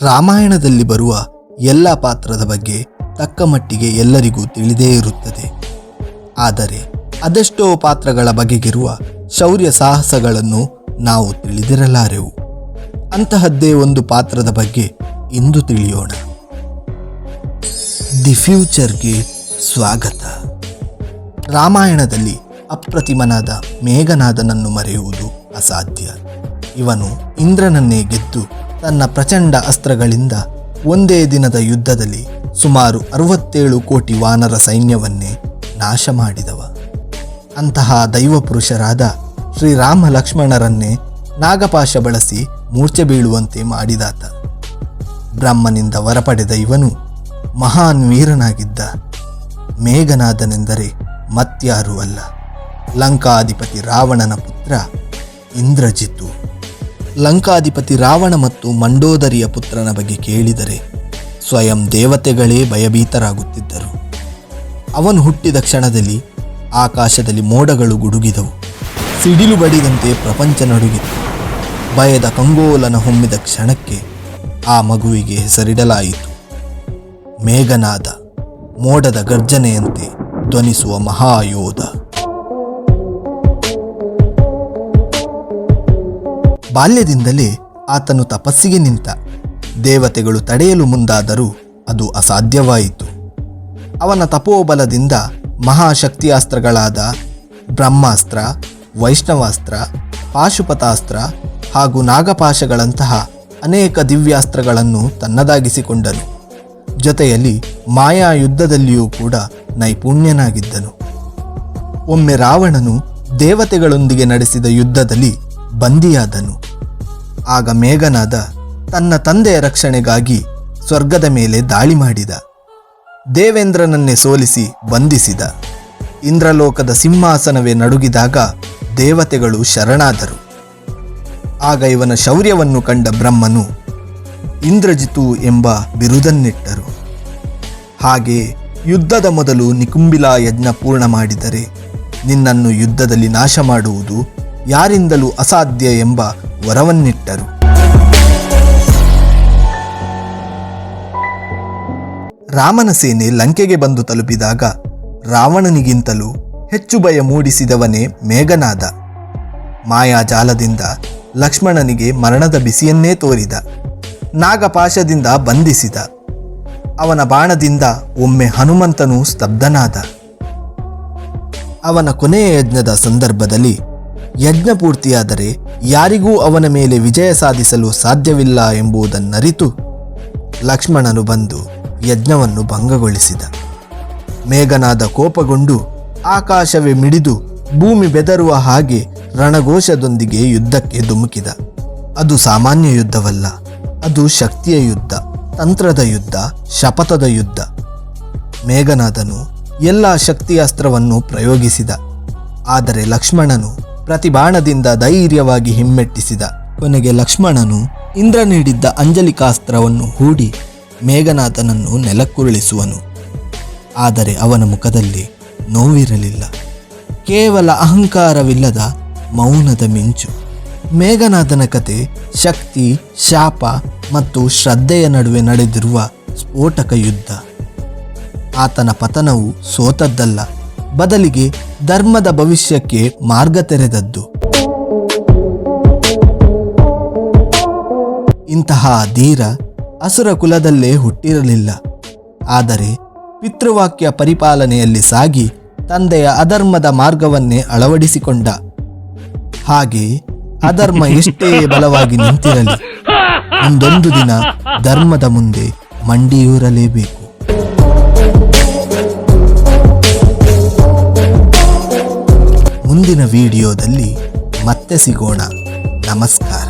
ರಾಮಾಯಣದಲ್ಲಿ ಬರುವ ಎಲ್ಲ ಪಾತ್ರದ ಬಗ್ಗೆ ತಕ್ಕ ಮಟ್ಟಿಗೆ ಎಲ್ಲರಿಗೂ ತಿಳಿದೇ ಇರುತ್ತದೆ. ಆದರೆ ಅದೆಷ್ಟೋ ಪಾತ್ರಗಳ ಬಗೆಗಿರುವ ಶೌರ್ಯ ಸಾಹಸಗಳನ್ನು ನಾವು ತಿಳಿದಿರಲಾರೆವು. ಅಂತಹದ್ದೇ ಒಂದು ಪಾತ್ರದ ಬಗ್ಗೆ ಇಂದು ತಿಳಿಯೋಣ. ದಿ ಫ್ಯೂಚರ್ಗೆ ಸ್ವಾಗತ. ರಾಮಾಯಣದಲ್ಲಿ ಅಪ್ರತಿಮನಾದ ಮೇಘನಾದನನ್ನು ಮರೆಯುವುದು ಅಸಾಧ್ಯ. ಇವನು ಇಂದ್ರನನ್ನೇ ಗೆದ್ದು ತನ್ನ ಪ್ರಚಂಡ ಅಸ್ತ್ರಗಳಿಂದ ಒಂದೇ ದಿನದ ಯುದ್ಧದಲ್ಲಿ ಸುಮಾರು 67 ಕೋಟಿ ವಾನರ ಸೈನ್ಯವನ್ನೇ ನಾಶ ಮಾಡಿದವ. ಅಂತಹ ದೈವಪುರುಷರಾದ ಶ್ರೀರಾಮ ಲಕ್ಷ್ಮಣರನ್ನೇ ನಾಗಪಾಶ ಬಳಸಿ ಮೂರ್ಛೆ ಬೀಳುವಂತೆ ಮಾಡಿದಾತ. ಬ್ರಹ್ಮನಿಂದ ವರ ಪಡೆದ ಇವನು ಮಹಾನ್ ವೀರನಾಗಿದ್ದ. ಮೇಘನಾದನೆಂದರೆ ಮತ್ಯಾರೂ ಅಲ್ಲ, ಲಂಕಾಧಿಪತಿ ರಾವಣನ ಪುತ್ರ ಇಂದ್ರಜಿತ್ತು. ಲಂಕಾಧಿಪತಿ ರಾವಣ ಮತ್ತು ಮಂಡೋದರಿಯ ಪುತ್ರನ ಬಗ್ಗೆ ಕೇಳಿದರೆ ಸ್ವಯಂ ದೇವತೆಗಳೇ ಭಯಭೀತರಾಗುತ್ತಿದ್ದರು. ಅವನು ಹುಟ್ಟಿದ ಕ್ಷಣದಲ್ಲಿ ಆಕಾಶದಲ್ಲಿ ಮೋಡಗಳು ಗುಡುಗಿದವು. ಸಿಡಿಲು ಬಡಿದಂತೆ ಪ್ರಪಂಚ ನಡುಗಿತು. ಭಯದ ಕಂಗೋಲನ ಹೊಮ್ಮಿದ ಕ್ಷಣಕ್ಕೆ ಆ ಮಗುವಿಗೆ ಹೆಸರಿಡಲಾಯಿತು ಮೇಘನಾದ, ಮೋಡದ ಗರ್ಜನೆಯಂತೆ ಧ್ವನಿಸುವ ಮಹಾಯೋಧ. ಬಾಲ್ಯದಿಂದಲೇ ಆತನು ತಪಸ್ಸಿಗೆ ನಿಂತ. ದೇವತೆಗಳು ತಡೆಯಲು ಮುಂದಾದರೂ ಅದು ಅಸಾಧ್ಯವಾಯಿತು. ಅವನ ತಪೋಬಲದಿಂದ ಮಹಾಶಕ್ತಿಯಾಸ್ತ್ರಗಳಾದ ಬ್ರಹ್ಮಾಸ್ತ್ರ, ವೈಷ್ಣವಾಸ್ತ್ರ, ಪಾಶುಪತಾಸ್ತ್ರ ಹಾಗೂ ನಾಗಪಾಶಗಳಂತಹ ಅನೇಕ ದಿವ್ಯಾಸ್ತ್ರಗಳನ್ನು ತನ್ನದಾಗಿಸಿಕೊಂಡನು. ಜೊತೆಯಲ್ಲಿ ಮಾಯಾ ಯುದ್ಧದಲ್ಲಿಯೂ ಕೂಡ ನೈಪುಣ್ಯನಾಗಿದ್ದನು. ಒಮ್ಮೆ ರಾವಣನು ದೇವತೆಗಳೊಂದಿಗೆ ನಡೆಸಿದ ಯುದ್ಧದಲ್ಲಿ ಬಂದಿಯಾದನು. ಆಗ ಮೇಘನಾದ ತನ್ನ ತಂದೆಯ ರಕ್ಷಣೆಗಾಗಿ ಸ್ವರ್ಗದ ಮೇಲೆ ದಾಳಿ ಮಾಡಿದ. ದೇವೇಂದ್ರನನ್ನೇ ಸೋಲಿಸಿ ಬಂಧಿಸಿದ. ಇಂದ್ರಲೋಕದ ಸಿಂಹಾಸನವೇ ನಡುಗಿದಾಗ ದೇವತೆಗಳು ಶರಣಾದರು. ಆಗ ಇವನ ಶೌರ್ಯವನ್ನು ಕಂಡ ಬ್ರಹ್ಮನು ಇಂದ್ರಜಿತು ಎಂಬ ಬಿರುದನ್ನಿಟ್ಟರು. ಹಾಗೆ ಯುದ್ಧದ ಮೊದಲು ನಿಕುಂಬಿಲಾ ಯಜ್ಞ ಪೂರ್ಣ ಮಾಡಿದರೆ ನಿನ್ನನ್ನು ಯುದ್ಧದಲ್ಲಿ ನಾಶ ಮಾಡುವುದು ಯಾರಿಂದಲೂ ಅಸಾಧ್ಯ ಎಂಬ ವರವನ್ನಿಟ್ಟರು. ರಾಮನ ಸೇನೆ ಲಂಕೆಗೆ ಬಂದು ತಲುಪಿದಾಗ ರಾವಣನಿಗಿಂತಲೂ ಹೆಚ್ಚು ಭಯ ಮೂಡಿಸಿದವನೇ ಮೇಘನಾದ. ಮಾಯಾಜಾಲದಿಂದ ಲಕ್ಷ್ಮಣನಿಗೆ ಮರಣದ ಬಿಸಿಯನ್ನೇ ತೋರಿದ. ನಾಗಪಾಶದಿಂದ ಬಂಧಿಸಿದ. ಅವನ ಬಾಣದಿಂದ ಒಮ್ಮೆ ಹನುಮಂತನು ಸ್ತಬ್ಧನಾದ. ಅವನ ಕೊನೆಯ ಯಜ್ಞದ ಸಂದರ್ಭದಲ್ಲಿ ಯಜ್ಞ ಪೂರ್ತಿಯಾದರೆ ಯಾರಿಗೂ ಅವನ ಮೇಲೆ ವಿಜಯ ಸಾಧಿಸಲು ಸಾಧ್ಯವಿಲ್ಲ ಎಂಬುದನ್ನರಿತು ಲಕ್ಷ್ಮಣನು ಬಂದು ಯಜ್ಞವನ್ನು ಭಂಗಗೊಳಿಸಿದ. ಮೇಘನಾದ ಕೋಪಗೊಂಡು ಆಕಾಶವೇ ಮಿಡಿದು ಭೂಮಿ ಬೆದರುವ ಹಾಗೆ ರಣಘೋಷದೊಂದಿಗೆ ಯುದ್ಧಕ್ಕೆ ಧುಮುಕಿದ. ಅದು ಸಾಮಾನ್ಯ ಯುದ್ಧವಲ್ಲ, ಅದು ಶಕ್ತಿಯ ಯುದ್ಧ, ತಂತ್ರದ ಯುದ್ಧ, ಶಪಥದ ಯುದ್ಧ. ಮೇಘನಾದನು ಎಲ್ಲ ಶಕ್ತಿಯಾಸ್ತ್ರವನ್ನು ಪ್ರಯೋಗಿಸಿದ. ಆದರೆ ಲಕ್ಷ್ಮಣನು ಪ್ರತಿ ಬಾಣದಿಂದ ಧೈರ್ಯವಾಗಿ ಹಿಮ್ಮೆಟ್ಟಿಸಿದ. ಕೊನೆಗೆ ಲಕ್ಷ್ಮಣನು ಇಂದ್ರ ನೀಡಿದ್ದ ಅಂಜಲಿಕಾಸ್ತ್ರವನ್ನು ಹೂಡಿ ಮೇಘನಾದನನ್ನು ನೆಲಕ್ಕುರುಳಿಸುವನು. ಆದರೆ ಅವನ ಮುಖದಲ್ಲಿ ನೋವಿರಲಿಲ್ಲ, ಕೇವಲ ಅಹಂಕಾರವಿಲ್ಲದ ಮೌನದ ಮಿಂಚು. ಮೇಘನಾದನ ಕತೆ ಶಕ್ತಿ, ಶಾಪ ಮತ್ತು ಶ್ರದ್ಧೆಯ ನಡುವೆ ನಡೆದಿರುವ ಸ್ಫೋಟಕ ಯುದ್ಧ. ಆತನ ಪತನವು ಸೋತದ್ದಲ್ಲ, ಬದಲಿಗೆ ಧರ್ಮದ ಭವಿಷ್ಯಕ್ಕೆ ಮಾರ್ಗ ತೆರೆದದ್ದು. ಇಂತಹ ಧೀರ ಅಸುರ ಕುಲದಲ್ಲೇ ಹುಟ್ಟಿರಲಿಲ್ಲ. ಆದರೆ ಪಿತೃವಾಕ್ಯ ಪರಿಪಾಲನೆಯಲ್ಲಿ ಸಾಗಿ ತಂದೆಯ ಅಧರ್ಮದ ಮಾರ್ಗವನ್ನೇ ಅಳವಡಿಸಿಕೊಂಡ. ಹಾಗೆ ಅಧರ್ಮ ಎಷ್ಟೇ ಬಲವಾಗಿ ನಿಂತಿರಲಿ, ಒಂದೊಂದು ದಿನ ಧರ್ಮದ ಮುಂದೆ ಮಂಡಿಯೂರಲೇಬೇಕು. ಮುಂದಿನ ವಿಡಿಯೋದಲ್ಲಿ ಮತ್ತೆ ಸಿಗೋಣ. ನಮಸ್ಕಾರ.